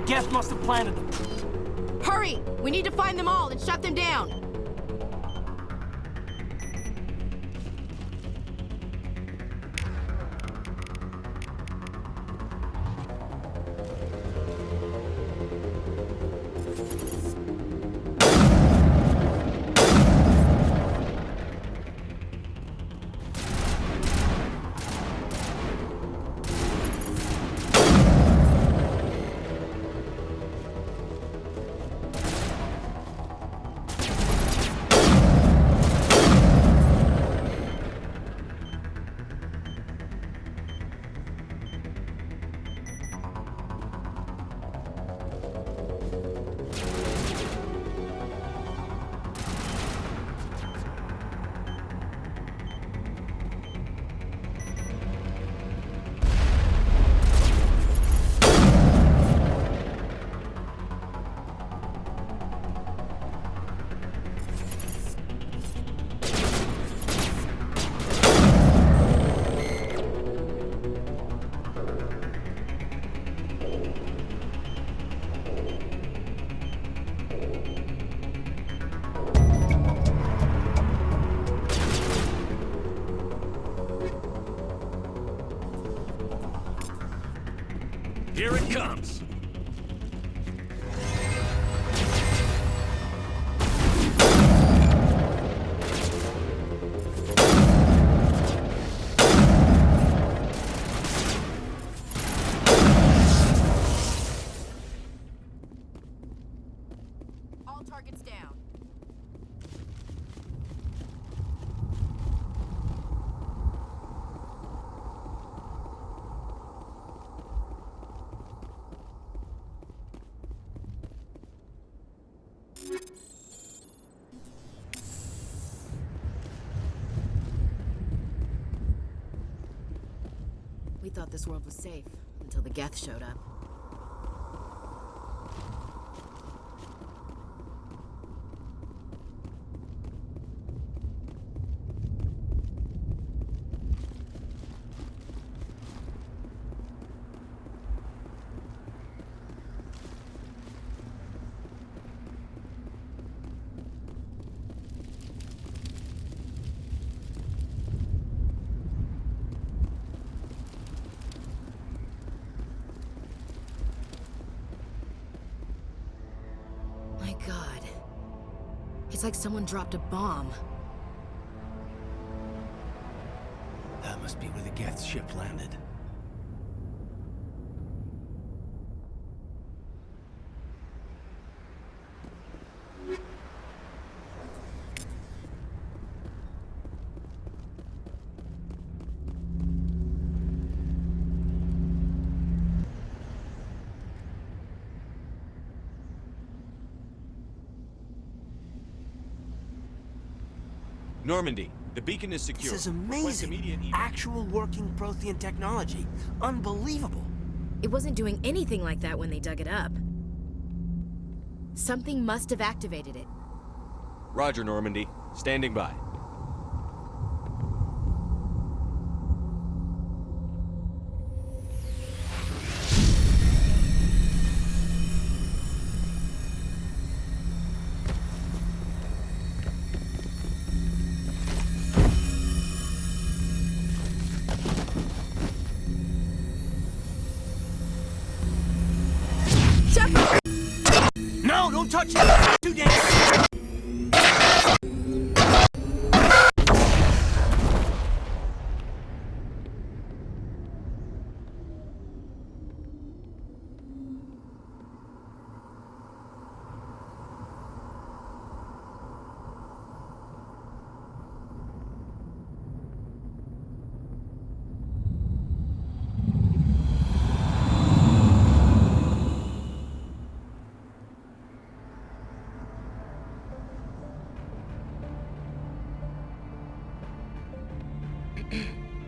Geth must have planted them. Hurry! We need to find them all and shut them down! Here it comes! All targets down. We thought this world was safe until the Geth showed up. My God. It's like someone dropped a bomb. That must be where the Geth ship landed. Normandy, the beacon is secure. This is amazing. Actual working Prothean technology. Unbelievable. It wasn't doing anything like that when they dug it up. Something must have activated it. Roger, Normandy. Standing by. No, don't touch it! Too dangerous!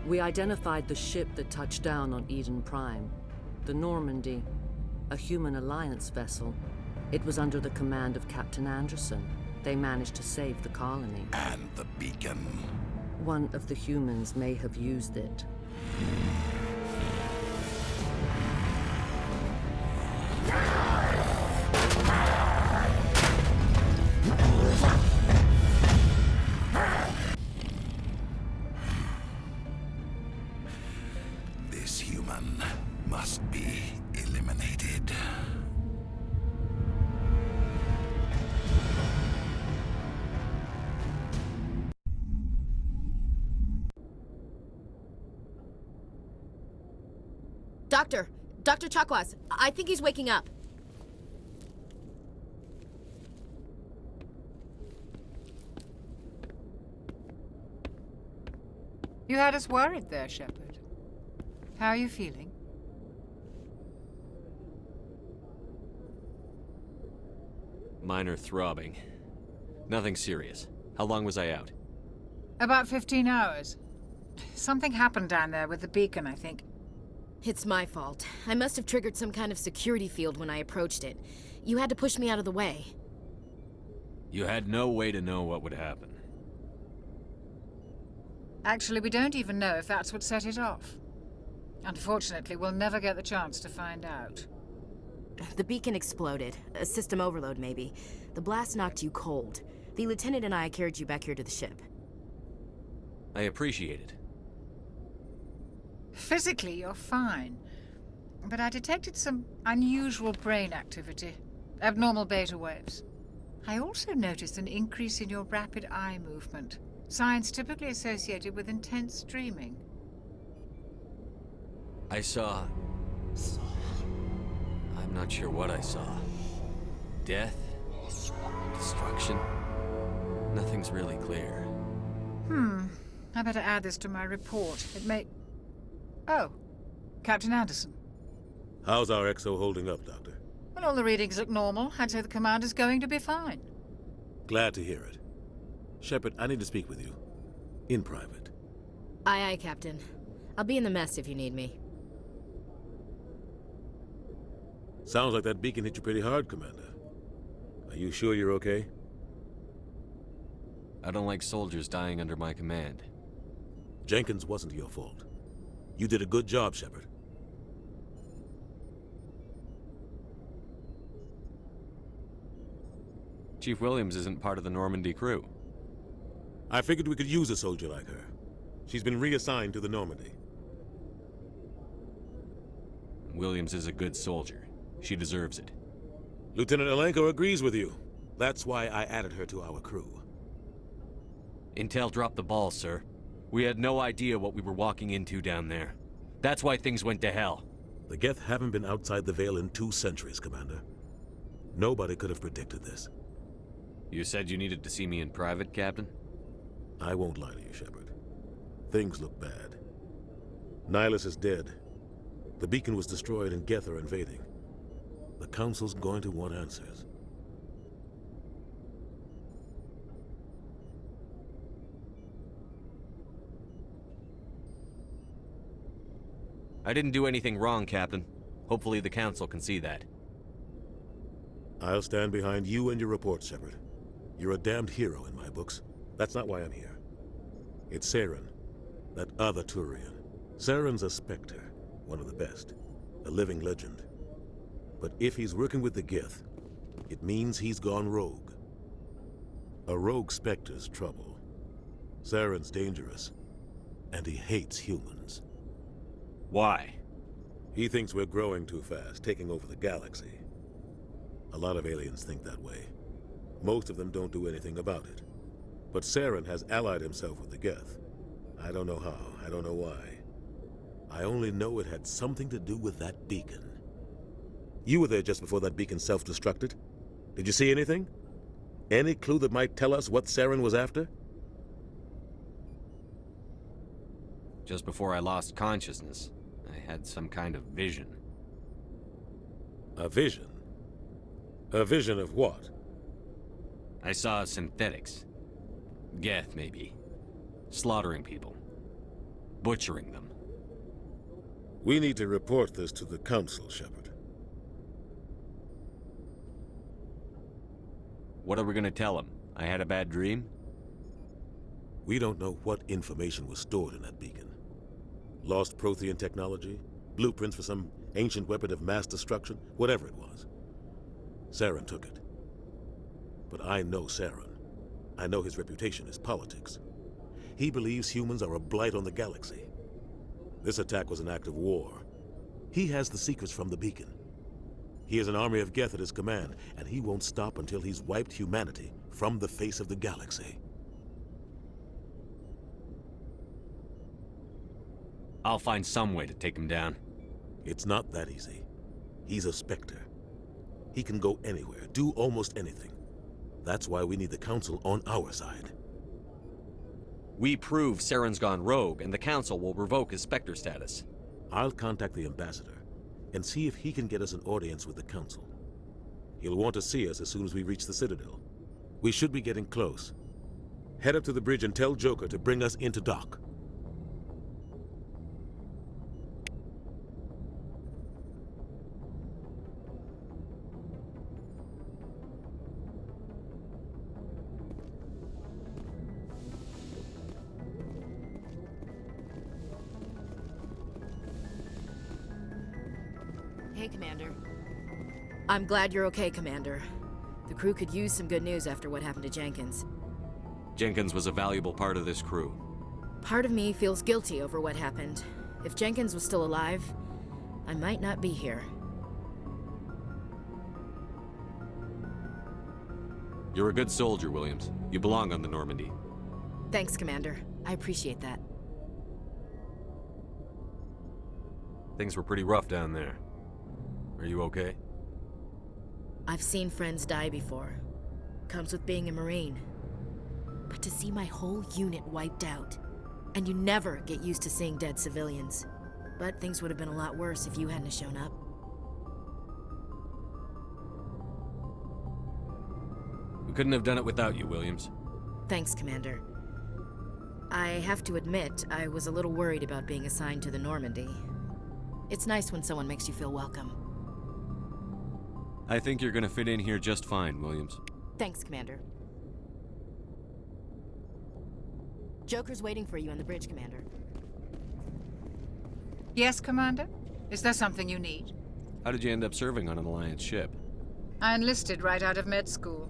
We identified the ship that touched down on Eden Prime. The Normandy, a human alliance vessel. It was under the command of Captain Anderson. They managed to save the colony. And the beacon. One of the humans may have used it. Ah! Doctor! Dr. Chakwas, I think he's waking up. You had us worried there, Shepard. How are you feeling? Minor throbbing. Nothing serious. How long was I out? About 15 hours. Something happened down there with the beacon, I think. It's my fault. I must have triggered some kind of security field when I approached it. You had to push me out of the way. You had no way to know what would happen. Actually, we don't even know if that's what set it off. Unfortunately, we'll never get the chance to find out. The beacon exploded. A system overload, maybe. The blast knocked you cold. The lieutenant and I carried you back here to the ship. I appreciate it. Physically, you're fine. But I detected some unusual brain activity. Abnormal beta waves. I also noticed an increase in your rapid eye movement. Signs typically associated with intense dreaming. I saw... I'm not sure what I saw. Death? Destruction? Nothing's really clear. I better add this to my report. It may... Oh, Captain Anderson. How's our XO holding up, Doctor? Well, all the readings look normal. I'd say the commander's going to be fine. Glad to hear it. Shepard, I need to speak with you. In private. Aye, aye, Captain. I'll be in the mess if you need me. Sounds like that beacon hit you pretty hard, Commander. Are you sure you're okay? I don't like soldiers dying under my command. Jenkins wasn't your fault. You did a good job, Shepard. Chief Williams isn't part of the Normandy crew. I figured we could use a soldier like her. She's been reassigned to the Normandy. Williams is a good soldier. She deserves it. Lieutenant Alenko agrees with you. That's why I added her to our crew. Intel dropped the ball, sir. We had no idea what we were walking into down there. That's why things went to hell. The Geth haven't been outside the Veil in 2 centuries, Commander. Nobody could have predicted this. You said you needed to see me in private, Captain? I won't lie to you, Shepard. Things look bad. Nihilus is dead. The beacon was destroyed and Geth are invading. The Council's going to want answers. I didn't do anything wrong, Captain. Hopefully the Council can see that. I'll stand behind you and your report, Shepard. You're a damned hero in my books. That's not why I'm here. It's Saren, that other Turian. Saren's a Spectre, one of the best, a living legend. But if he's working with the Geth, it means he's gone rogue. A rogue Spectre's trouble. Saren's dangerous, and he hates humans. Why? He thinks we're growing too fast, taking over the galaxy. A lot of aliens think that way. Most of them don't do anything about it. But Saren has allied himself with the Geth. I don't know how, I don't know why. I only know it had something to do with that beacon. You were there just before that beacon self-destructed. Did you see anything? Any clue that might tell us what Saren was after? Just before I lost consciousness, I had some kind of vision. A vision? A vision of what? I saw synthetics. Geth, maybe. Slaughtering people. Butchering them. We need to report this to the Council, Shepard. What are we gonna tell them? I had a bad dream? We don't know what information was stored in that beacon. Lost Prothean technology? Blueprints for some ancient weapon of mass destruction? Whatever it was. Saren took it. But I know Saren. I know his reputation is politics. He believes humans are a blight on the galaxy. This attack was an act of war. He has the secrets from the beacon. He has an army of Geth at his command, and he won't stop until he's wiped humanity from the face of the galaxy. I'll find some way to take him down. It's not that easy. He's a Spectre. He can go anywhere, do almost anything. That's why we need the Council on our side. We prove Saren's gone rogue, and the Council will revoke his Spectre status. I'll contact the Ambassador and see if he can get us an audience with the Council. He'll want to see us as soon as we reach the Citadel. We should be getting close. Head up to the bridge and tell Joker to bring us into dock. Hey, Commander. I'm glad you're okay, Commander. The crew could use some good news after what happened to Jenkins. Jenkins was a valuable part of this crew. Part of me feels guilty over what happened. If Jenkins was still alive, I might not be here. You're a good soldier, Williams. You belong on the Normandy. Thanks, Commander. I appreciate that. Things were pretty rough down there. Are you okay? I've seen friends die before. Comes with being a Marine. But to see my whole unit wiped out, and you never get used to seeing dead civilians. But things would have been a lot worse if you hadn't shown up. We couldn't have done it without you, Williams. Thanks, Commander. I have to admit, I was a little worried about being assigned to the Normandy. It's nice when someone makes you feel welcome. I think you're gonna fit in here just fine, Williams. Thanks, Commander. Joker's waiting for you on the bridge, Commander. Yes, Commander? Is there something you need? How did you end up serving on an Alliance ship? I enlisted right out of med school.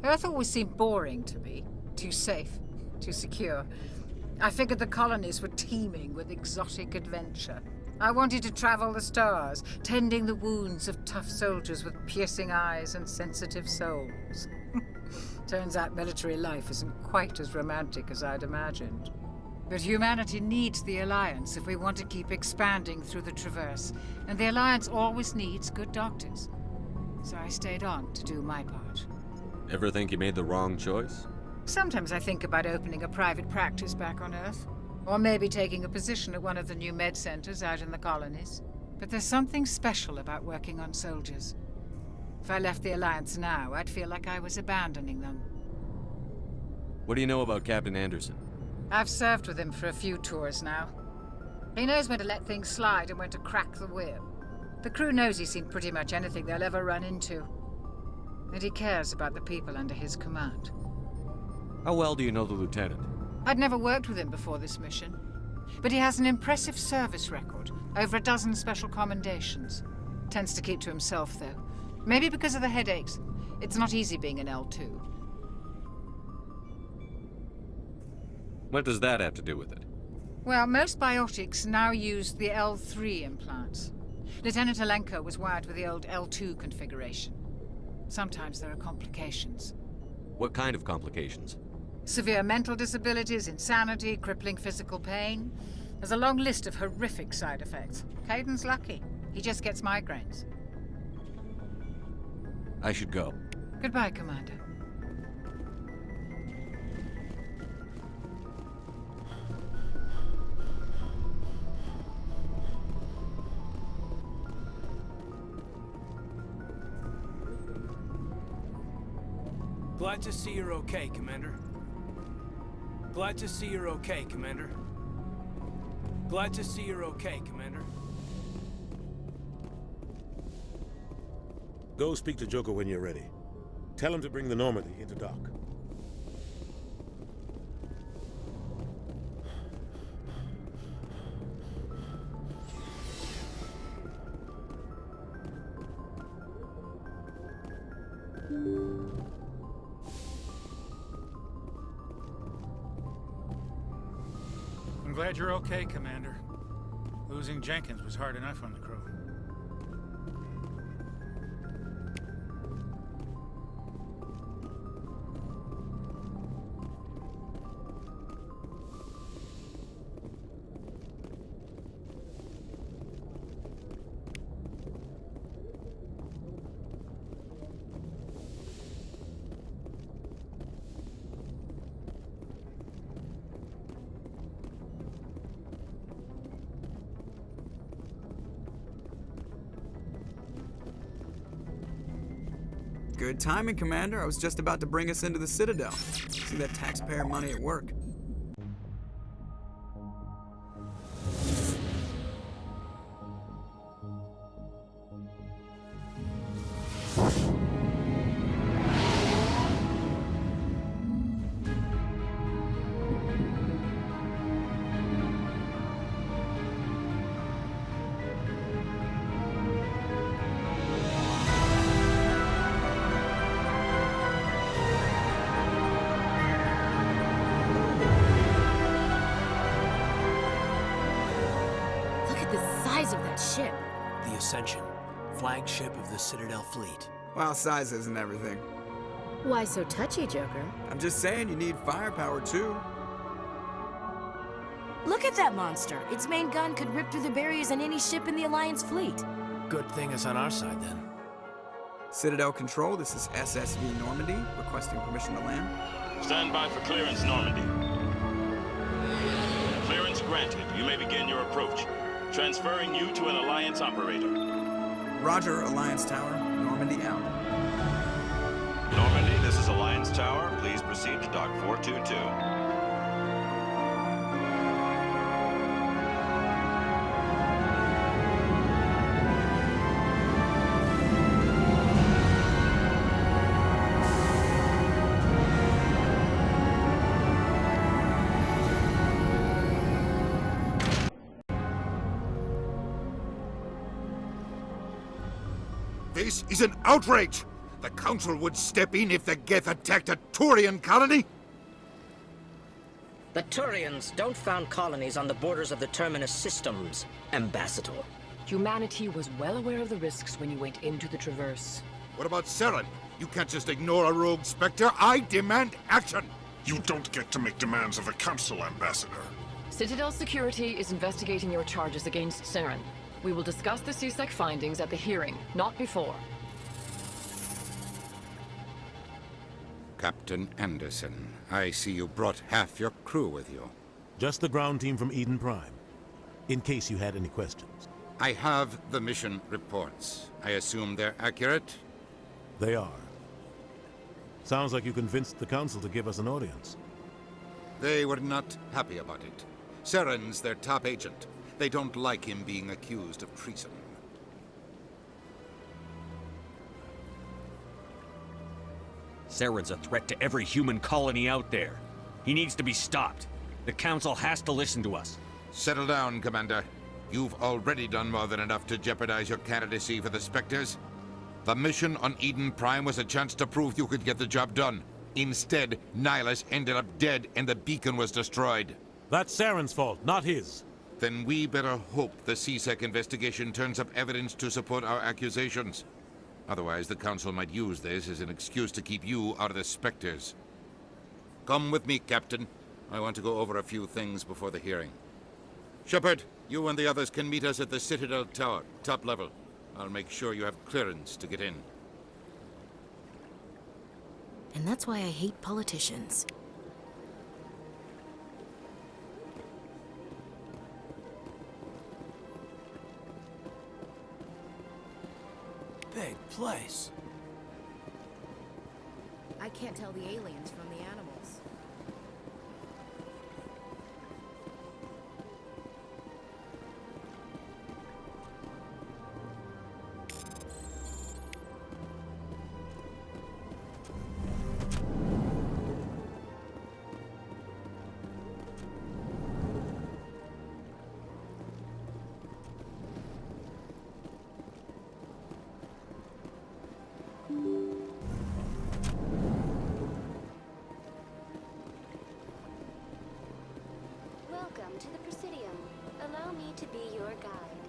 Earth always seemed boring to me. Too safe, too secure. I figured the colonies were teeming with exotic adventure. I wanted to travel the stars, tending the wounds of tough soldiers with piercing eyes and sensitive souls. Turns out military life isn't quite as romantic as I'd imagined. But humanity needs the Alliance if we want to keep expanding through the Traverse, and the Alliance always needs good doctors. So I stayed on to do my part. Ever think you made the wrong choice? Sometimes I think about opening a private practice back on Earth. Or maybe taking a position at one of the new med centers out in the colonies. But there's something special about working on soldiers. If I left the Alliance now, I'd feel like I was abandoning them. What do you know about Captain Anderson? I've served with him for a few tours now. He knows when to let things slide and when to crack the whip. The crew knows he's seen pretty much anything they'll ever run into. And he cares about the people under his command. How well do you know the lieutenant? I'd never worked with him before this mission. But he has an impressive service record, over a dozen special commendations. Tends to keep to himself, though. Maybe because of the headaches. It's not easy being an L2. What does that have to do with it? Well, most biotics now use the L3 implants. Lieutenant Alenko was wired with the old L2 configuration. Sometimes there are complications. What kind of complications? Severe mental disabilities, insanity, crippling physical pain. There's a long list of horrific side effects. Caden's lucky. He just gets migraines. I should go. Goodbye, Commander. Glad to see you're okay, Commander. Glad to see you're okay, Commander. Glad to see you're okay, Commander. Go speak to Joker when you're ready. Tell him to bring the Normandy into dock. I'm glad you're okay, Commander. Losing Jenkins was hard enough on the crew. Good timing, Commander. I was just about to bring us into the Citadel. See that taxpayer money at work. Of that ship. The Ascension, flagship of the Citadel fleet. Well, size isn't everything. Why so touchy, Joker? I'm just saying you need firepower too. Look at that monster. Its main gun could rip through the barriers on any ship in the Alliance fleet. Good thing it's on our side, then. Citadel Control, this is SSV Normandy, requesting permission to land. Stand by for clearance, Normandy. Clearance granted. You may begin your approach. Transferring you to an Alliance operator. Roger, Alliance Tower. Normandy out. Normandy, this is Alliance Tower. Please proceed to Dock 422. This is an outrage! The Council would step in if the Geth attacked a Turian colony? The Turians don't found colonies on the borders of the Terminus systems, Ambassador. Humanity was well aware of the risks when you went into the Traverse. What about Saren? You can't just ignore a rogue Spectre. I demand action! You don't get to make demands of the Council, Ambassador. Citadel Security is investigating your charges against Saren. We will discuss the CSEC findings at the hearing, not before. Captain Anderson, I see you brought half your crew with you. Just the ground team from Eden Prime, in case you had any questions. I have the mission reports. I assume they're accurate? They are. Sounds like you convinced the Council to give us an audience. They were not happy about it. Saren's their top agent. They don't like him being accused of treason. Saren's a threat to every human colony out there. He needs to be stopped. The Council has to listen to us. Settle down, Commander. You've already done more than enough to jeopardize your candidacy for the Spectres. The mission on Eden Prime was a chance to prove you could get the job done. Instead, Nihilus ended up dead and the beacon was destroyed. That's Saren's fault, not his. Then we better hope the CSEC investigation turns up evidence to support our accusations. Otherwise, the Council might use this as an excuse to keep you out of the Spectres. Come with me, Captain. I want to go over a few things before the hearing. Shepard, you and the others can meet us at the Citadel Tower, top level. I'll make sure you have clearance to get in. And that's why I hate politicians. Big place. I can't tell the aliens from the animals. Welcome to the Presidium. Allow me to be your guide.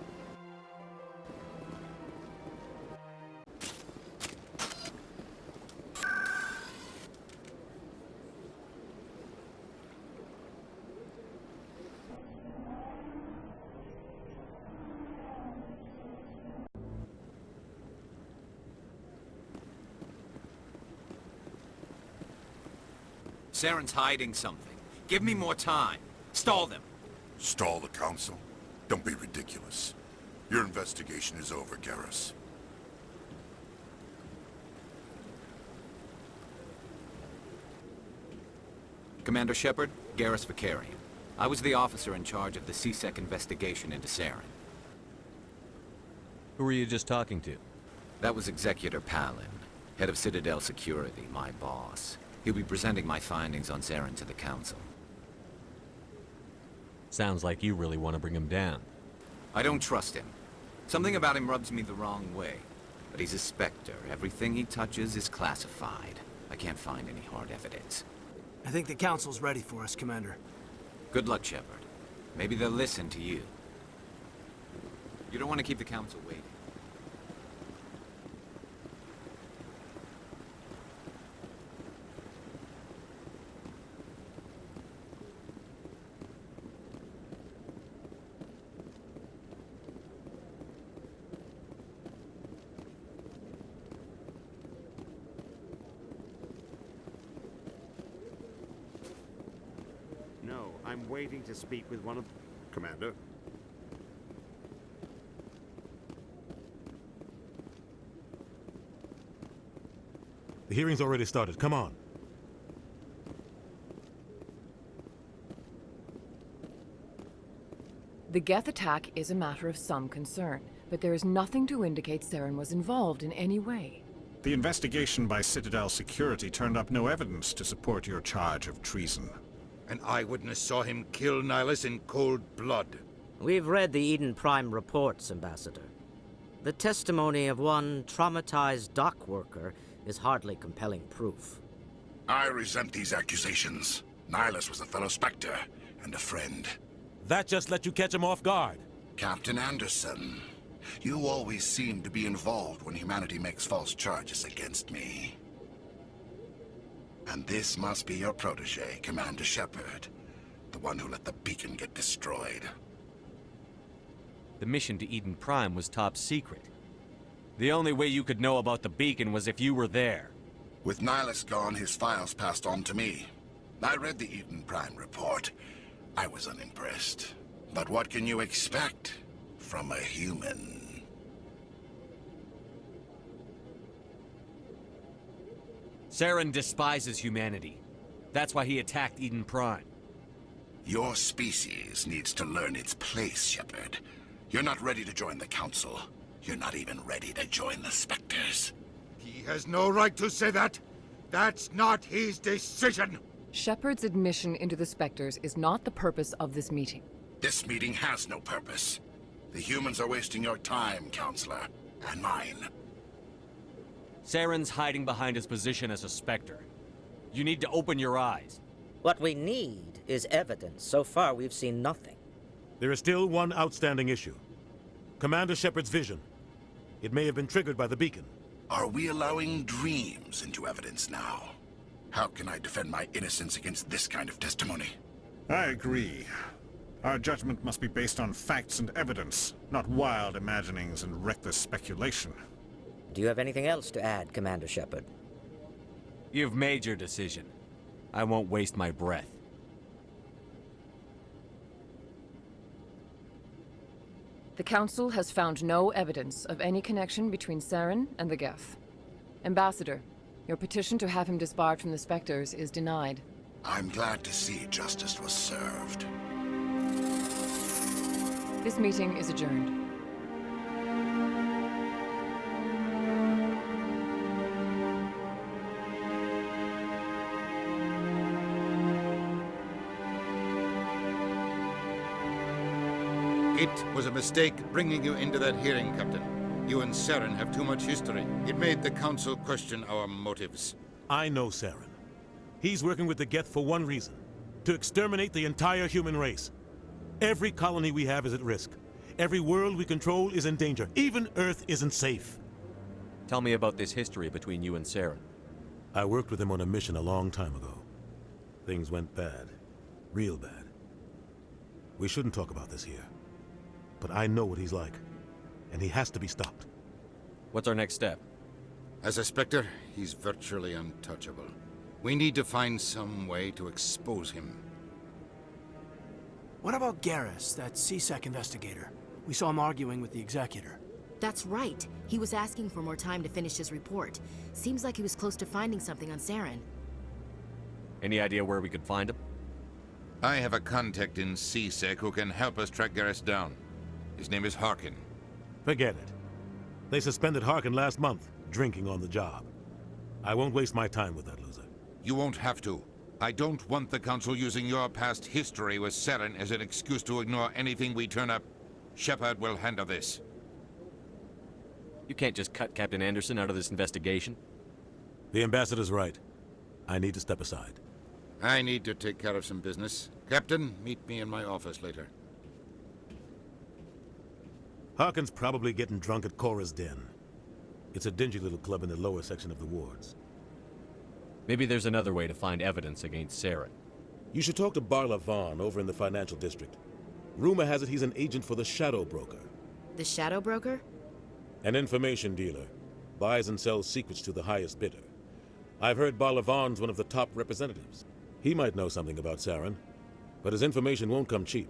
Saren's hiding something. Give me more time. Stall them. Stall the Council? Don't be ridiculous. Your investigation is over, Garrus. Commander Shepard, Garrus Vicarian. I was the officer in charge of the CSEC investigation into Saren. Who were you just talking to? That was Executor Palin, head of Citadel Security, my boss. He'll be presenting my findings on Saren to the Council. Sounds like you really want to bring him down. I don't trust him. Something about him rubs me the wrong way. But he's a Spectre. Everything he touches is classified. I can't find any hard evidence. I think the Council's ready for us, Commander. Good luck, Shepard. Maybe they'll listen to you. You don't want to keep the Council waiting. No, I'm waiting to speak with one of... Commander? The hearing's already started. Come on. The Geth attack is a matter of some concern, but there is nothing to indicate Saren was involved in any way. The investigation by Citadel Security turned up no evidence to support your charge of treason. An eyewitness saw him kill Nihilus in cold blood. We've read the Eden Prime reports, Ambassador. The testimony of one traumatized dock worker is hardly compelling proof. I resent these accusations. Nihilus was a fellow Spectre and a friend. That just let you catch him off guard. Captain Anderson, you always seem to be involved when humanity makes false charges against me. And this must be your protege, Commander Shepard, the one who let the beacon get destroyed. The mission to Eden Prime was top secret. The only way you could know about the beacon was if you were there. With Nihilus gone, his files passed on to me. I read the Eden Prime report. I was unimpressed. But what can you expect from a human? Saren despises humanity. That's why he attacked Eden Prime. Your species needs to learn its place, Shepard. You're not ready to join the Council. You're not even ready to join the Spectres. He has no right to say that. That's not his decision. Shepard's admission into the Spectres is not the purpose of this meeting. This meeting has no purpose. The humans are wasting your time, Counselor, and mine. Saren's hiding behind his position as a Spectre. You need to open your eyes. What we need is evidence. So far, we've seen nothing. There is still one outstanding issue. Commander Shepard's vision. It may have been triggered by the beacon. Are we allowing dreams into evidence now? How can I defend my innocence against this kind of testimony? I agree. Our judgment must be based on facts and evidence, not wild imaginings and reckless speculation. Do you have anything else to add, Commander Shepard? You've made your decision. I won't waste my breath. The Council has found no evidence of any connection between Saren and the Geth. Ambassador, your petition to have him disbarred from the Spectres is denied. I'm glad to see justice was served. This meeting is adjourned. It was a mistake bringing you into that hearing, Captain. You and Saren have too much history. It made the Council question our motives. I know Saren. He's working with the Geth for one reason. To exterminate the entire human race. Every colony we have is at risk. Every world we control is in danger. Even Earth isn't safe. Tell me about this history between you and Saren. I worked with him on a mission a long time ago. Things went bad. Real bad. We shouldn't talk about this here. But I know what he's like. And he has to be stopped. What's our next step? As a Spectre, he's virtually untouchable. We need to find some way to expose him. What about Garrus, that CSEC investigator? We saw him arguing with the Executor. That's right. He was asking for more time to finish his report. Seems like he was close to finding something on Saren. Any idea where we could find him? I have a contact in CSEC who can help us track Garrus down. His name is Harkins. Forget it. They suspended Harkins last month, drinking on the job. I won't waste my time with that loser. You won't have to. I don't want the Council using your past history with Saren as an excuse to ignore anything we turn up. Shepard will handle this. You can't just cut Captain Anderson out of this investigation. The ambassador's right. I need to step aside. I need to take care of some business. Captain, meet me in my office later. Harkins probably getting drunk at Cora's Den. It's a dingy little club in the lower section of the wards. Maybe there's another way to find evidence against Saren. You should talk to Varla Vaughn over in the financial district. Rumor has it he's an agent for the Shadow Broker. The Shadow Broker? An information dealer. Buys and sells secrets to the highest bidder. I've heard Varla Vaughn's one of the top representatives. He might know something about Saren, but his information won't come cheap.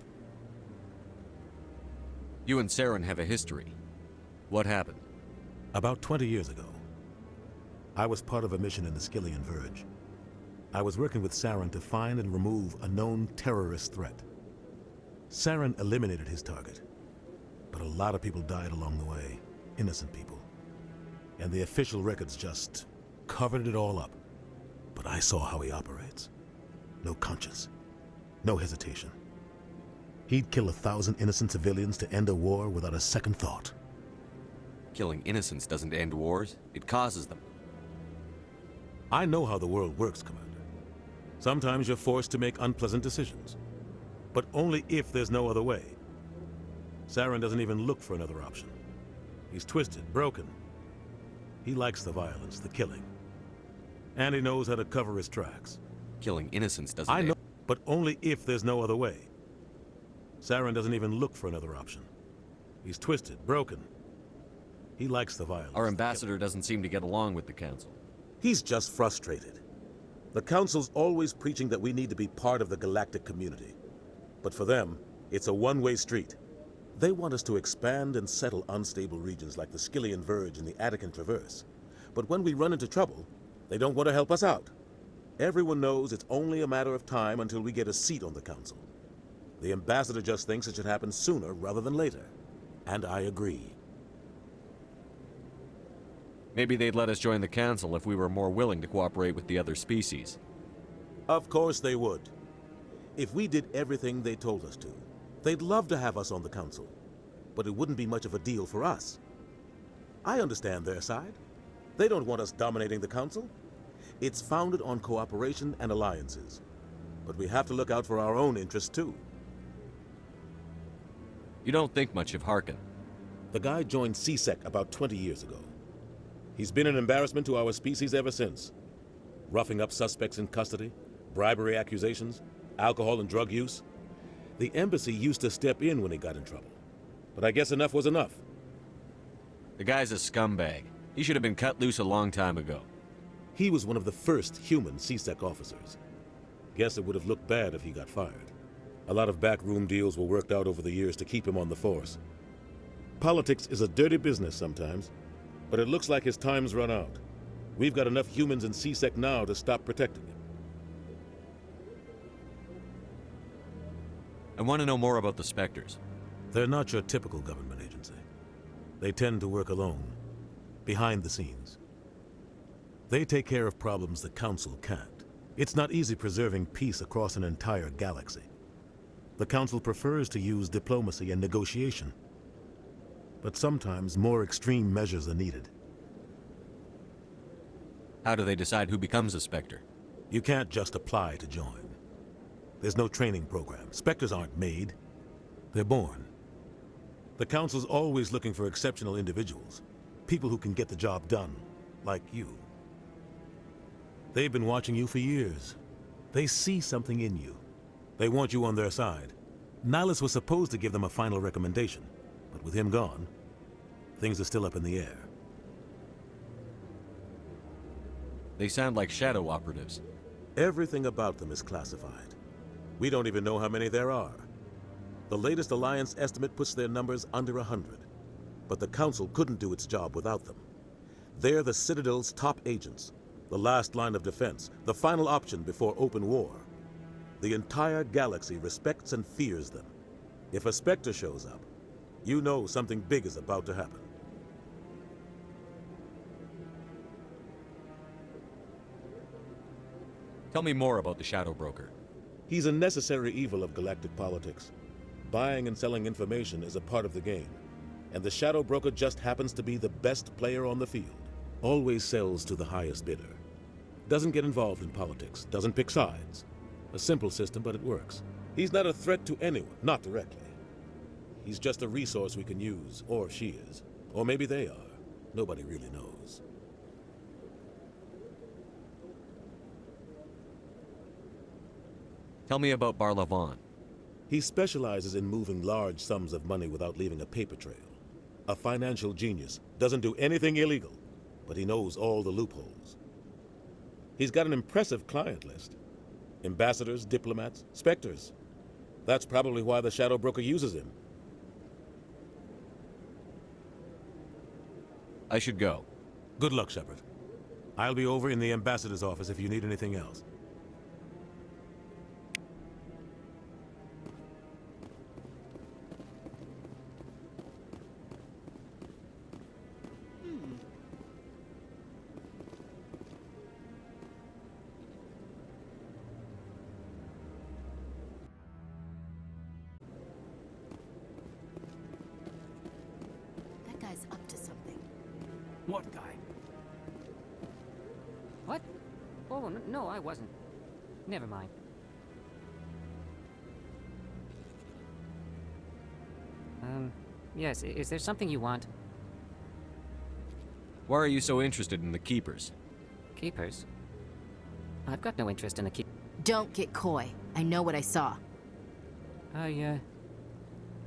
You and Saren have a history. What happened? About 20 years ago, I was part of a mission in the Skillian Verge. I was working with Saren to find and remove a known terrorist threat. Saren eliminated his target, but a lot of people died along the way, innocent people. And the official records just covered it all up. But I saw how he operates. No conscience, no hesitation. He'd kill 1,000 innocent civilians to end a war without a second thought. Killing innocents doesn't end wars, it causes them. I know how the world works, Commander. Sometimes you're forced to make unpleasant decisions, but only if there's no other way. Saren doesn't even look for another option. He's twisted, broken. He likes the violence, the killing. And he knows how to cover his tracks. Killing innocents doesn't I know, but only if there's no other way. Saren doesn't even look for another option. He's twisted, broken. He likes the violence. Our ambassador doesn't seem to get along with the Council. He's just frustrated. The Council's always preaching that we need to be part of the galactic community. But for them, it's a one-way street. They want us to expand and settle unstable regions like the Skillian Verge and the Attican Traverse. But when we run into trouble, they don't want to help us out. Everyone knows it's only a matter of time until we get a seat on the Council. The ambassador just thinks it should happen sooner rather than later. And I agree. Maybe they'd let us join the Council if we were more willing to cooperate with the other species. Of course they would. If we did everything they told us to, they'd love to have us on the Council. But it wouldn't be much of a deal for us. I understand their side. They don't want us dominating the Council. It's founded on cooperation and alliances. But we have to look out for our own interests too. You don't think much of Harkins. The guy joined CSEC about 20 years ago. He's been an embarrassment to our species ever since. Roughing up suspects in custody, bribery accusations, alcohol and drug use. The embassy used to step in when he got in trouble. But I guess enough was enough. The guy's a scumbag. He should have been cut loose a long time ago. He was one of the first human CSEC officers. Guess it would have looked bad if he got fired. A lot of backroom deals were worked out over the years to keep him on the force. Politics is a dirty business sometimes, but it looks like his time's run out. We've got enough humans in CSEC now to stop protecting him. I want to know more about the Spectres. They're not your typical government agency. They tend to work alone, behind the scenes. They take care of problems the Council can't. It's not easy preserving peace across an entire galaxy. The Council prefers to use diplomacy and negotiation. But sometimes more extreme measures are needed. How do they decide who becomes a Spectre? You can't just apply to join. There's no training program. Spectres aren't made. They're born. The Council's always looking for exceptional individuals. People who can get the job done, like you. They've been watching you for years. They see something in you. They want you on their side. Nihilus was supposed to give them a final recommendation, but with him gone, things are still up in the air. They sound like shadow operatives. Everything about them is classified. We don't even know how many there are. The latest Alliance estimate puts their numbers under 100, but the Council couldn't do its job without them. They're the Citadel's top agents, The last line of defense, the final option before open war. The entire galaxy respects and fears them. If a Spectre shows up, you know something big is about to happen. Tell me more about the Shadow Broker. He's a necessary evil of galactic politics. Buying and selling information is a part of the game, and the Shadow Broker just happens to be the best player on the field. Always sells to the highest bidder. Doesn't get involved in politics, doesn't pick sides. A simple system, but it works. He's not a threat to anyone, not directly. He's just a resource we can use, or she is. Or maybe they are. Nobody really knows. Tell me about Varla Vaughn. He specializes in moving large sums of money without leaving a paper trail. A financial genius, doesn't do anything illegal, but he knows all the loopholes. He's got an impressive client list. Ambassadors, diplomats, Spectres. That's probably why the Shadow Broker uses him. I should go. Good luck, Shepard. I'll be over in the ambassador's office if you need anything else. Up to something. What guy? What? Oh, no, I wasn't. Never mind. Yes, is there something you want? Why are you so interested in the Keepers? Keepers? I've got no interest in the Keepers. Don't get coy. I know what I saw. I'm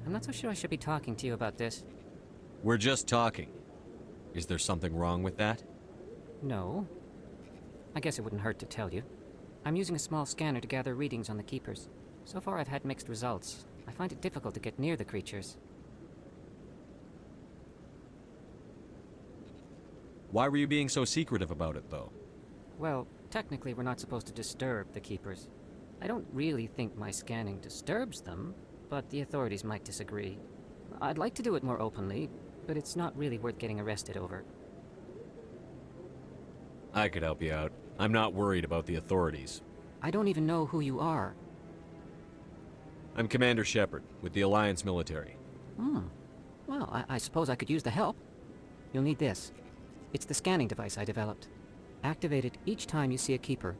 not so sure I should be talking to you about this. We're just talking. Is there something wrong with that? No. I guess it wouldn't hurt to tell you. I'm using a small scanner to gather readings on the Keepers. So far I've had mixed results. I find it difficult to get near the creatures. Why were you being so secretive about it, though? Well, technically we're not supposed to disturb the Keepers. I don't really think my scanning disturbs them, but the authorities might disagree. I'd like to do it more openly, but it's not really worth getting arrested over. I could help you out. I'm not worried about the authorities. I don't even know who you are. I'm Commander Shepard, with the Alliance military. Well, I suppose I could use the help. You'll need this. It's the scanning device I developed. Activate it each time you see a Keeper.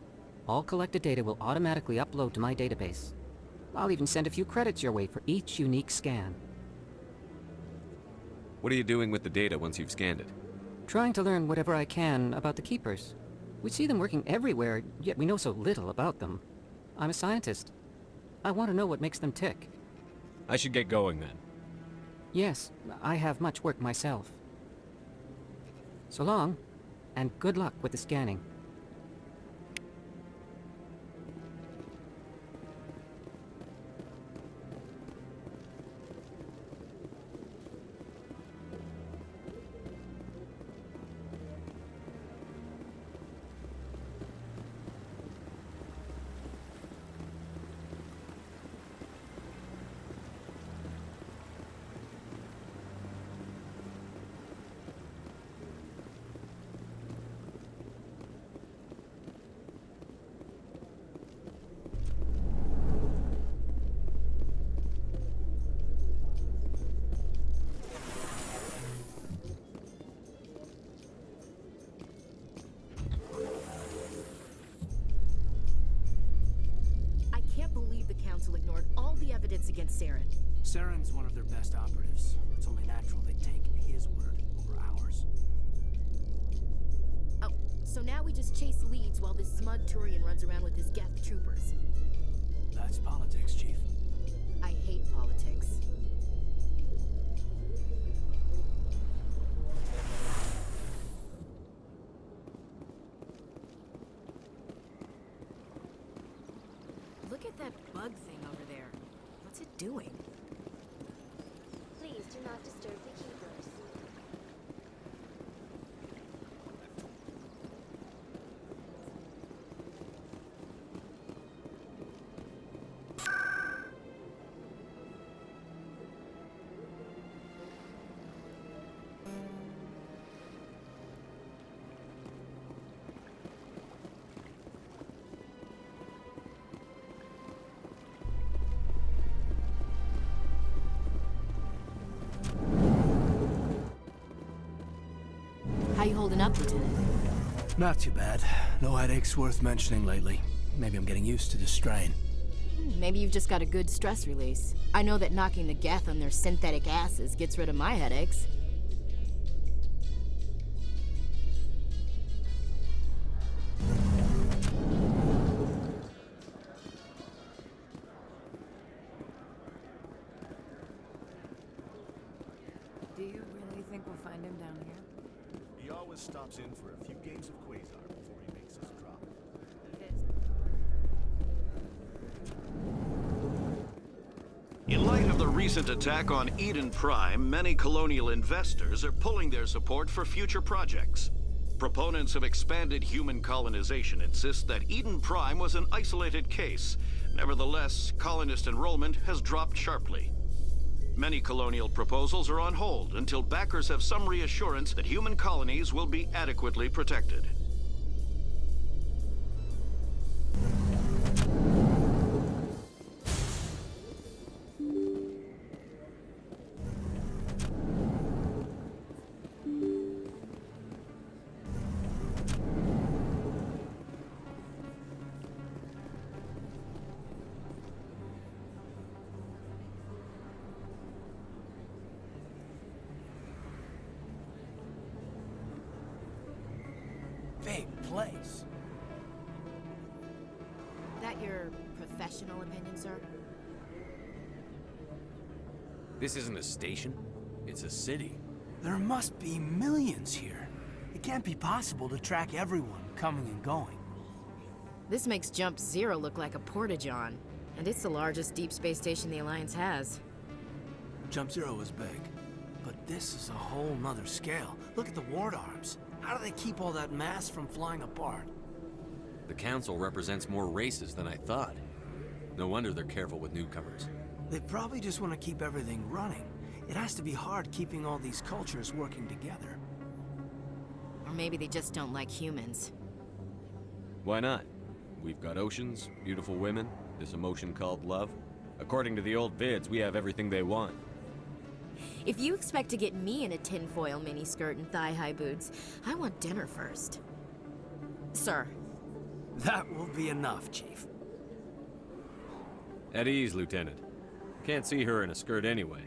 All collected data will automatically upload to my database. I'll even send a few credits your way for each unique scan. What are you doing with the data once you've scanned it? Trying to learn whatever I can about the Keepers. We see them working everywhere, yet we know so little about them. I'm a scientist. I want to know what makes them tick. I should get going then. Yes, I have much work myself. So long, and good luck with the scanning. Ignored all the evidence against Saren. Saren's one of their best operatives. It's only natural they take his word over ours. Oh, so now we just chase leads while this smug Turian runs around with his Geth troopers. That's politics, Chief. I hate politics. Look at that bug thing over there. What's it doing? Please do not disturb the Keepers. How you holding up, Lieutenant? Not too bad. No headaches worth mentioning lately. Maybe I'm getting used to the strain. Maybe you've just got a good stress release. I know that knocking the Geth on their synthetic asses gets rid of my headaches. Do you really think we'll find him down here? He always stops in for a few games of Quasar before he makes his drop. In light of the recent attack on Eden Prime, many colonial investors are pulling their support for future projects. Proponents of expanded human colonization insist that Eden Prime was an isolated case. Nevertheless, colonist enrollment has dropped sharply. Many colonial proposals are on hold until backers have some reassurance that human colonies will be adequately protected. Big place. That your professional opinion, sir? This isn't a station. It's a city. There must be millions here. It can't be possible to track everyone coming and going. This makes Jump Zero look like a porta-john, and it's the largest deep space station the Alliance has. Jump Zero is big, but this is a whole nother scale. Look at the ward arms. How do they keep all that mass from flying apart? The Council represents more races than I thought. No wonder they're careful with newcomers. They probably just want to keep everything running. It has to be hard keeping all these cultures working together. Or maybe they just don't like humans. Why not? We've got oceans, beautiful women, this emotion called love. According to the old vids, we have everything they want. If you expect to get me in a tinfoil miniskirt and thigh-high boots, I want dinner first. Sir. That will be enough, Chief. At ease, Lieutenant. Can't see her in a skirt anyway.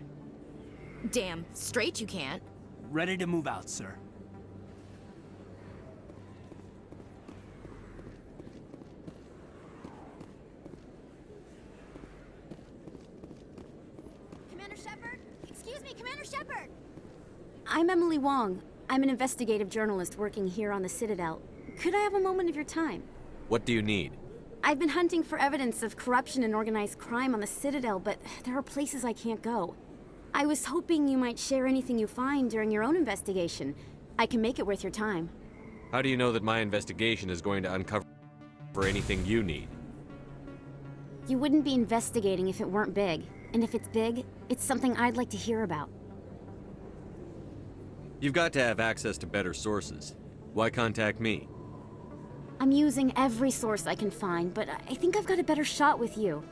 Damn straight you can't. Ready to move out, sir. Commander Shepard? Excuse me, Commander Shepard! I'm Emily Wong. I'm an investigative journalist working here on the Citadel. Could I have a moment of your time? What do you need? I've been hunting for evidence of corruption and organized crime on the Citadel, but there are places I can't go. I was hoping you might share anything you find during your own investigation. I can make it worth your time. How do you know that my investigation is going to uncover anything you need? You wouldn't be investigating if it weren't big. And if it's big, it's something I'd like to hear about. You've got to have access to better sources. Why contact me? I'm using every source I can find, but I think I've got a better shot with you.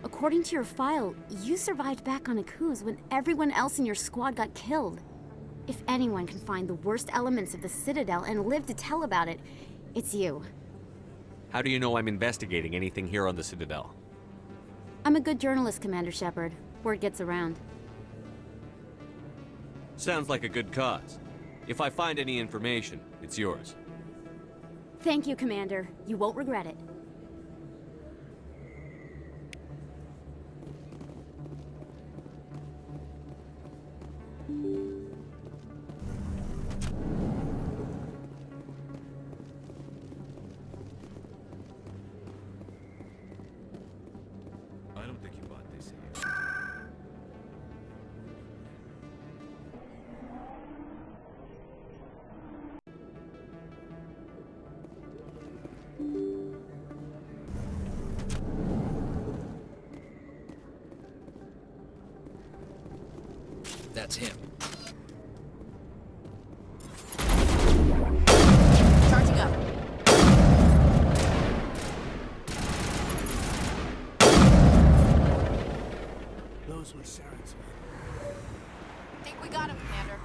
According to your file, you survived back on Akuz when everyone else in your squad got killed. If anyone can find the worst elements of the Citadel and live to tell about it, it's you. How do you know I'm investigating anything here on the Citadel? I'm a good journalist, Commander Shepard. Word gets around. Sounds like a good cause. If I find any information, it's yours. Thank you, Commander. You won't regret it. I don't think you bought this here. That's him. Charging up. Those were Saren's men. Think we got him, Commander.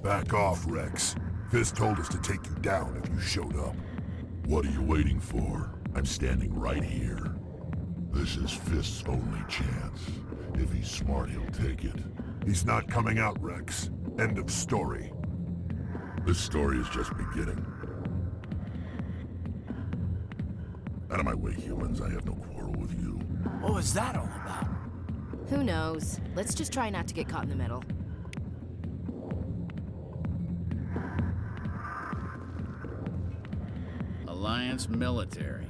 Back off, Wrex. Fist told us to take you down if you showed up. What are you waiting for? I'm standing right here. This is Fist's only chance. If he's smart, he'll take it. He's not coming out, Wrex. End of story. This story is just beginning. Out of my way, humans. I have no quarrel with you. What was that all about? Who knows? Let's just try not to get caught in the middle. Alliance military.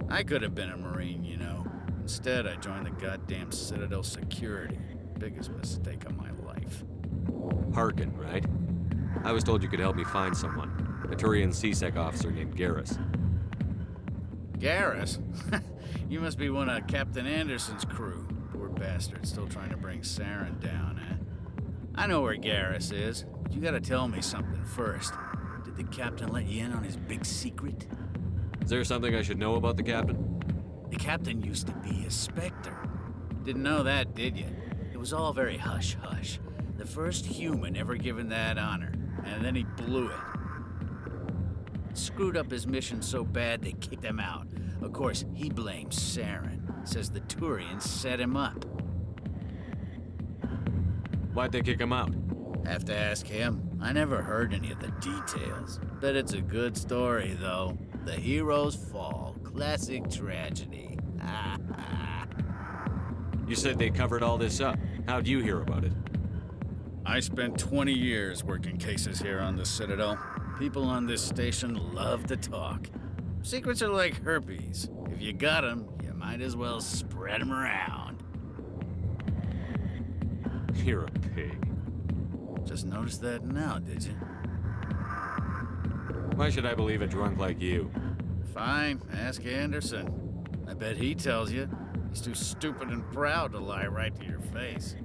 I could have been a Marine, you know. Instead, I joined the goddamn Citadel security. Biggest mistake of my life. Harkins, right? I was told you could help me find someone. A Turian CSEC officer named Garrus. Garrus? You must be one of Captain Anderson's crew. Poor bastard, still trying to bring Saren down, eh? I know where Garrus is, but you gotta tell me something first. Did the captain let you in on his big secret? Is there something I should know about the captain? The captain used to be a Spectre. Didn't know that, did you? It was all very hush-hush. The first human ever given that honor, and then he blew it. Screwed up his mission so bad they kicked him out. Of course, he blames Saren. Says the Turians set him up. Why'd they kick him out? Have to ask him. I never heard any of the details. Bet it's a good story, though. The heroes fall. Classic tragedy. You said they covered all this up. How'd you hear about it? I spent 20 years working cases here on the Citadel. People on this station love to talk. Secrets are like herpes. If you got them, you might as well spread them around. You're a pig. Just noticed that now, did you? Why should I believe a drunk like you? Fine, ask Anderson. I bet he tells you. He's too stupid and proud to lie right to your face.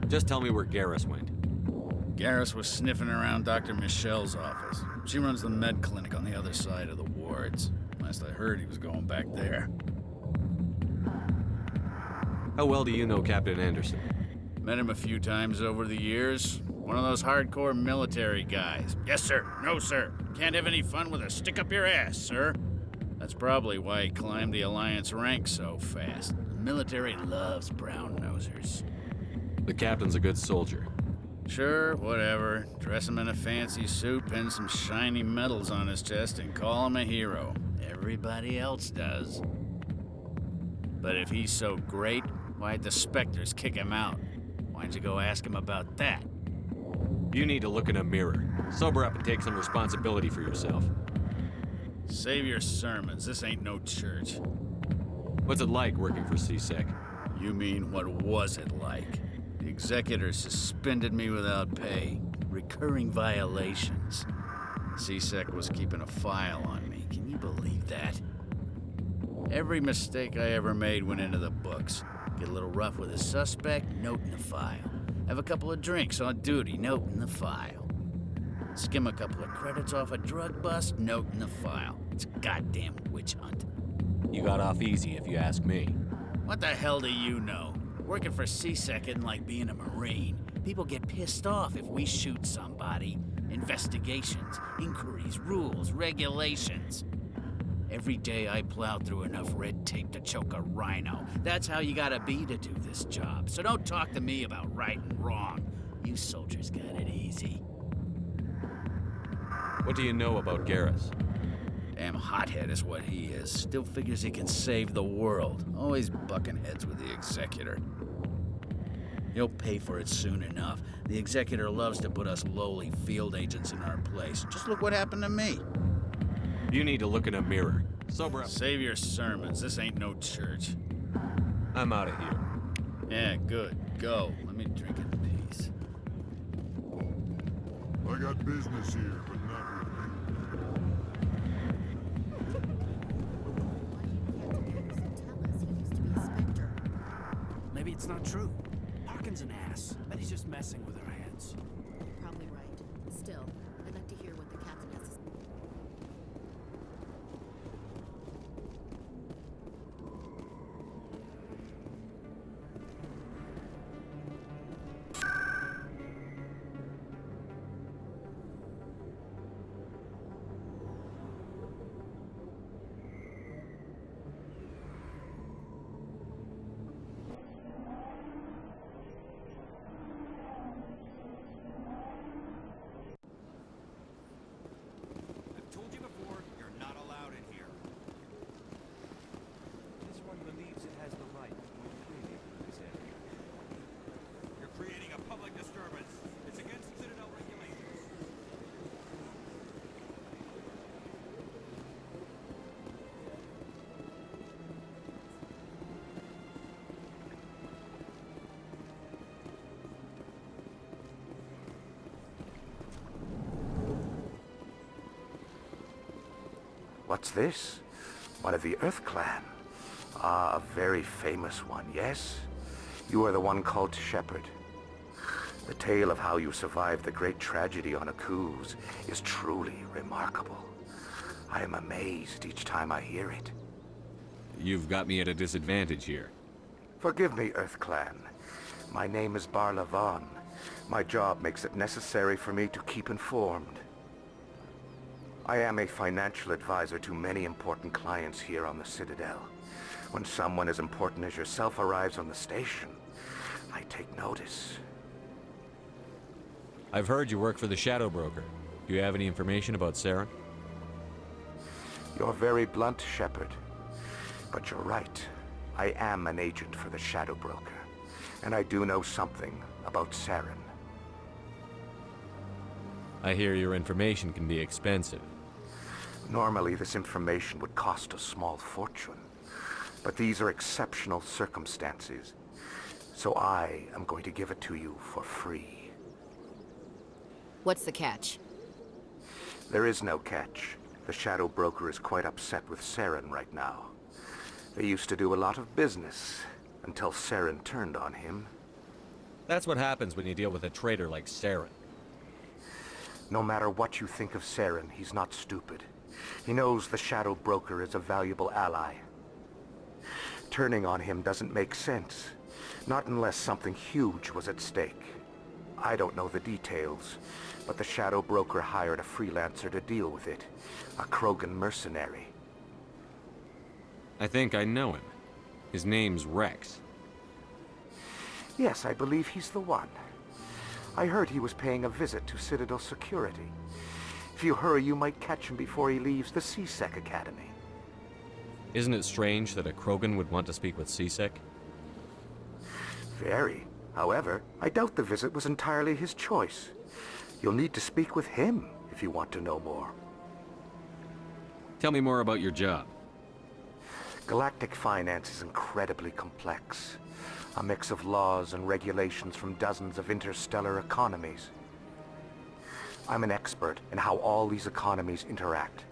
Just tell me where Garrus went. Garrus was sniffing around Dr. Michelle's office. She runs the med clinic on the other side of the wards. Last I heard, he was going back there. How well do you know Captain Anderson? Met him a few times over the years. One of those hardcore military guys. Yes, sir. No, sir. Can't have any fun with a stick up your ass, sir. That's probably why he climbed the Alliance ranks so fast. The military loves brown-nosers. The captain's a good soldier. Sure, whatever. Dress him in a fancy suit, pin some shiny medals on his chest, and call him a hero. Everybody else does. But if he's so great, why'd the Spectres kick him out? Why'd you go ask him about that? You need to look in a mirror. Sober up and take some responsibility for yourself. Save your sermons. This ain't no church. What's it like working for CSEC? You mean, what was it like? The executor suspended me without pay. Recurring violations. CSEC was keeping a file on me. Can you believe that? Every mistake I ever made went into the books. Get a little rough with a suspect, note in the file. Have a couple of drinks on duty, note in the file. Skim a couple of credits off a drug bust, note in the file. It's a goddamn witch hunt. You got off easy, if you ask me. What the hell do you know? Working for CSEC isn't like being a Marine. People get pissed off if we shoot somebody. Investigations, inquiries, rules, regulations. Every day I plow through enough red tape to choke a rhino. That's how you gotta be to do this job. So don't talk to me about right and wrong. You soldiers got it easy. What do you know about Garrus? Damn hothead is what he is. Still figures he can save the world. Always bucking heads with the executor. He'll pay for it soon enough. The executor loves to put us lowly field agents in our place. Just look what happened to me. You need to look in a mirror. Sober up. Save your sermons. This ain't no church. I'm out of here. Yeah, good. Go. Let me drink in peace. I got business here, but not with you. Maybe it's not true. Harkins an ass. Bet he's just messing with our heads. You're probably right. Still, I'd like to hear what the captain has to say. What's this? One of the Earth Clan. Ah, a very famous one, yes? You are the one called Shepherd. The tale of how you survived the great tragedy on Akuz is truly remarkable. I am amazed each time I hear it. You've got me at a disadvantage here. Forgive me, Earth Clan. My name is Varla Vaughn. My job makes it necessary for me to keep informed. I am a financial advisor to many important clients here on the Citadel. When someone as important as yourself arrives on the station, I take notice. I've heard you work for the Shadow Broker. Do you have any information about Saren? You're very blunt, Shepard. But you're right. I am an agent for the Shadow Broker. And I do know something about Saren. I hear your information can be expensive. Normally, this information would cost a small fortune. But these are exceptional circumstances. So I am going to give it to you for free. What's the catch? There is no catch. The Shadow Broker is quite upset with Saren right now. They used to do a lot of business, until Saren turned on him. That's what happens when you deal with a traitor like Saren. No matter what you think of Saren, he's not stupid. He knows the Shadow Broker is a valuable ally. Turning on him doesn't make sense. Not unless something huge was at stake. I don't know the details, but the Shadow Broker hired a freelancer to deal with it. A Krogan mercenary. I think I know him. His name's Wrex. Yes, I believe he's the one. I heard he was paying a visit to Citadel security. If you hurry, you might catch him before he leaves the C-Sec Academy. Isn't it strange that a Krogan would want to speak with C-Sec? Very. However, I doubt the visit was entirely his choice. You'll need to speak with him if you want to know more. Tell me more about your job. Galactic finance is incredibly complex. A mix of laws and regulations from dozens of interstellar economies. I'm an expert in how all these economies interact.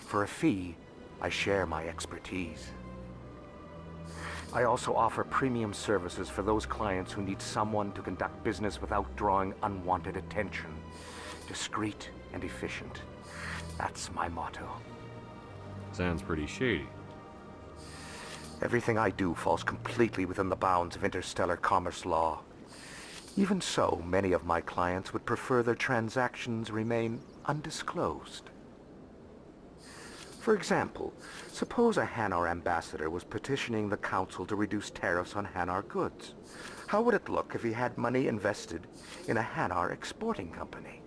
For a fee, I share my expertise. I also offer premium services for those clients who need someone to conduct business without drawing unwanted attention. Discreet and efficient. That's my motto. Sounds pretty shady. Everything I do falls completely within the bounds of interstellar commerce law. Even so, many of my clients would prefer their transactions remain undisclosed. For example, suppose a Hanar ambassador was petitioning the council to reduce tariffs on Hanar goods. How would it look if he had money invested in a Hanar exporting company?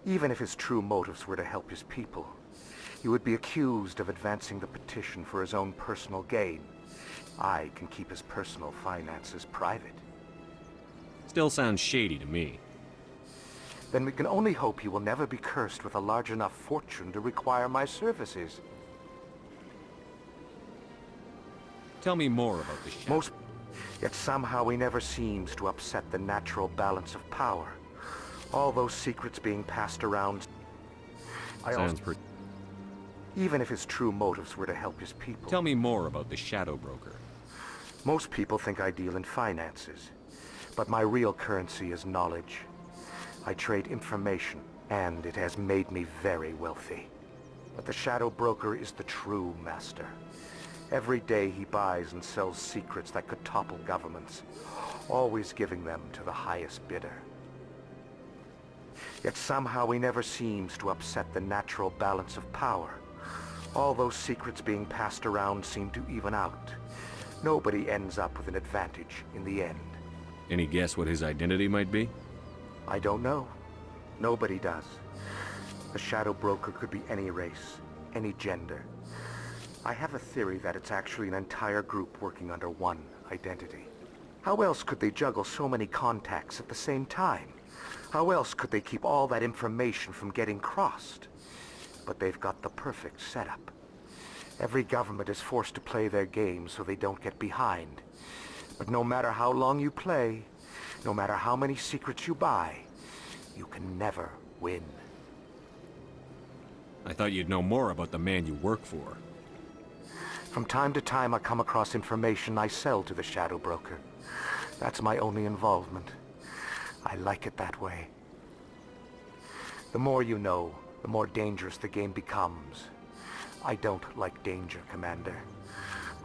Even if his true motives were to help his people, he would be accused of advancing the petition for his own personal gain. I can keep his personal finances private. Still sounds shady to me. Then we can only hope he will never be cursed with a large enough fortune to require my services. Tell me more about the Shadow. Yet somehow he never seems to upset the natural balance of power. All those secrets being passed around. Sounds pretty... Even if his true motives were to help his people. Tell me more about the Shadow Broker. Most people think I deal in finances, but my real currency is knowledge. I trade information, and it has made me very wealthy. But the Shadow Broker is the true master. Every day he buys and sells secrets that could topple governments, always giving them to the highest bidder. Yet somehow he never seems to upset the natural balance of power. All those secrets being passed around seem to even out. Nobody ends up with an advantage in the end. Any guess what his identity might be? I don't know. Nobody does. The Shadow Broker could be any race, any gender. I have a theory that it's actually an entire group working under one identity. How else could they juggle so many contacts at the same time? How else could they keep all that information from getting crossed? But they've got the perfect setup. Every government is forced to play their game so they don't get behind. But no matter how long you play, no matter how many secrets you buy, you can never win. I thought you'd know more about the man you work for. From time to time, I come across information I sell to the Shadow Broker. That's my only involvement. I like it that way. The more you know, the more dangerous the game becomes. I don't like danger, Commander.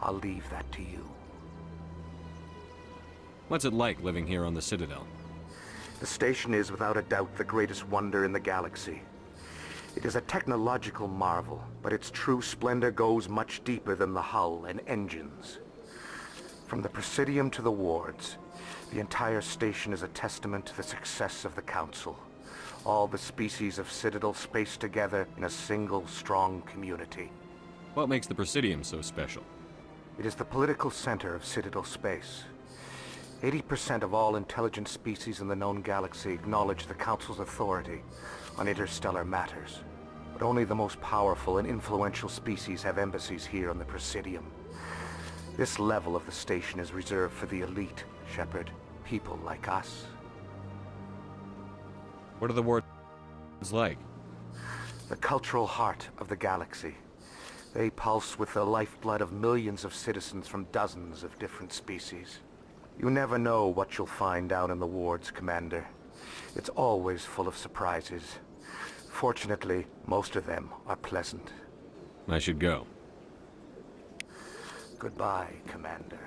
I'll leave that to you. What's it like living here on the Citadel? The station is, without a doubt, the greatest wonder in the galaxy. It is a technological marvel, but its true splendor goes much deeper than the hull and engines. From the Presidium to the wards, the entire station is a testament to the success of the Council. All the species of Citadel spaced together in a single, strong community. What makes the Presidium so special? It is the political center of Citadel space. 80% of all intelligent species in the known galaxy acknowledge the Council's authority on interstellar matters. But only the most powerful and influential species have embassies here on the Presidium. This level of the station is reserved for the elite, Shepard. People like us. What are the wards like? The cultural heart of the galaxy. They pulse with the lifeblood of millions of citizens from dozens of different species. You never know what you'll find down in the wards, Commander. It's always full of surprises. Fortunately, most of them are pleasant. I should go. Goodbye, Commander.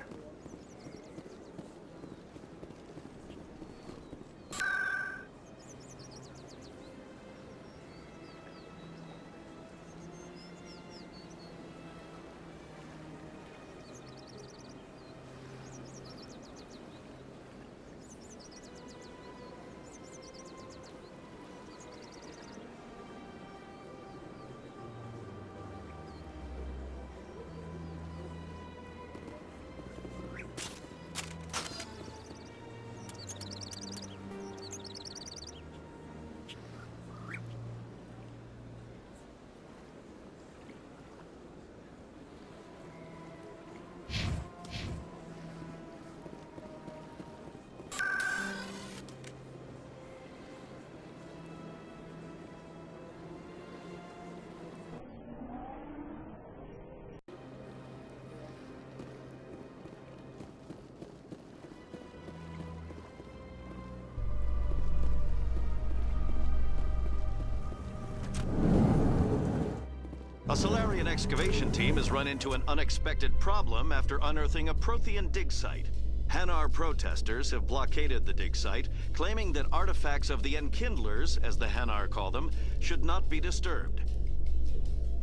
A Solarian excavation team has run into an unexpected problem after unearthing a Prothean dig site. Hanar protesters have blockaded the dig site, claiming that artifacts of the Enkindlers, as the Hanar call them, should not be disturbed.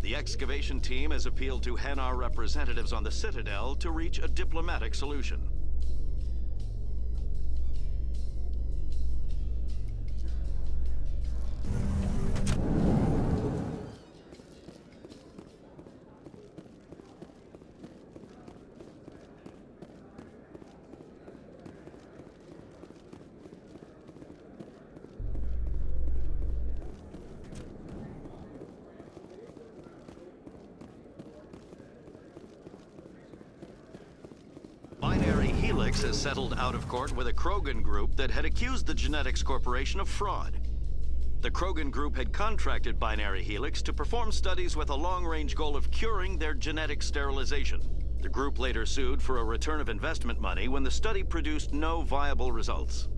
The excavation team has appealed to Hanar representatives on the Citadel to reach a diplomatic solution. Helix has settled out of court with a Krogan group that had accused the Genetics Corporation of fraud. The Krogan group had contracted Binary Helix to perform studies with a long-range goal of curing their genetic sterilization. The group later sued for a return of investment money when the study produced no viable results.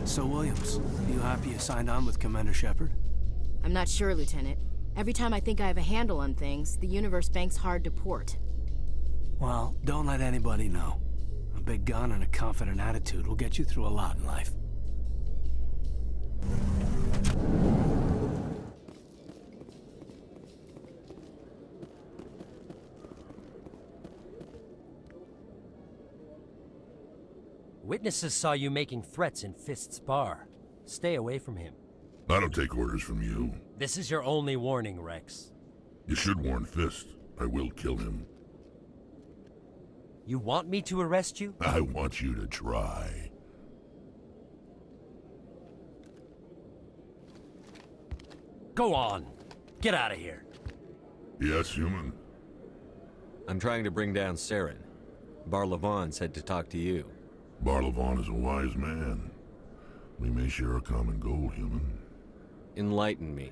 So, Williams, you happy you signed on with Commander Shepard? I'm not sure, Lieutenant. Every time I think I have a handle on things, the universe bank's hard to port. Well, don't let anybody know. A big gun and a confident attitude will get you through a lot in life. Witnesses saw you making threats in Fist's bar. Stay away from him. I don't take orders from you. This is your only warning, Wrex. You should warn Fist. I will kill him. You want me to arrest you? I want you to try. Go on. Get out of here. Yes, human. I'm trying to bring down Saren. Varla said to talk to you. Varla is a wise man. We may share a common goal, human. Enlighten me.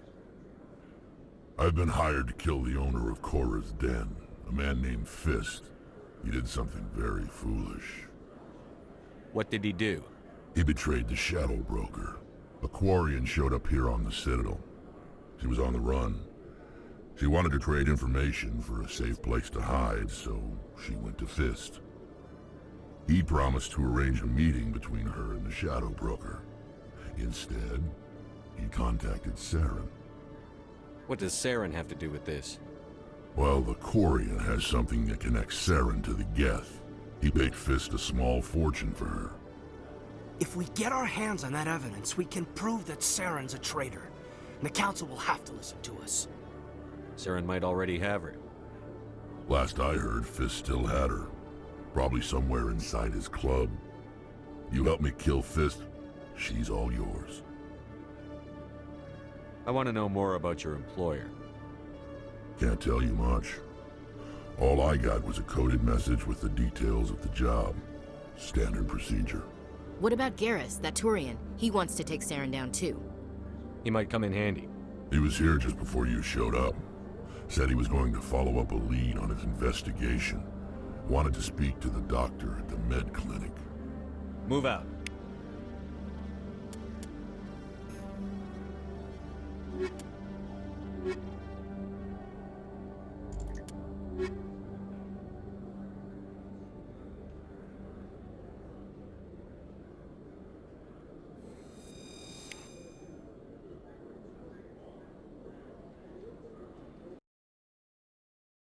I've been hired to kill the owner of Korra's Den, a man named Fist. He did something very foolish. What did he do? He betrayed the Shadow Broker. A Quarian showed up here on the Citadel. She was on the run. She wanted to trade information for a safe place to hide, so she went to Fist. He promised to arrange a meeting between her and the Shadow Broker. Instead, he contacted Saren. What does Saren have to do with this? Well, the Quarian has something that connects Saren to the Geth. He paid Fist a small fortune for her. If we get our hands on that evidence, we can prove that Saren's a traitor. And the Council will have to listen to us. Saren might already have her. Last I heard, Fist still had her. Probably somewhere inside his club. You help me kill Fist, she's all yours. I want to know more about your employer. Can't tell you much. All I got was a coded message with the details of the job. Standard procedure. What about Garrus, that Turian? He wants to take Saren down too. He might come in handy. He was here just before you showed up. Said he was going to follow up a lead on his investigation. Wanted to speak to the doctor at the med clinic. Move out.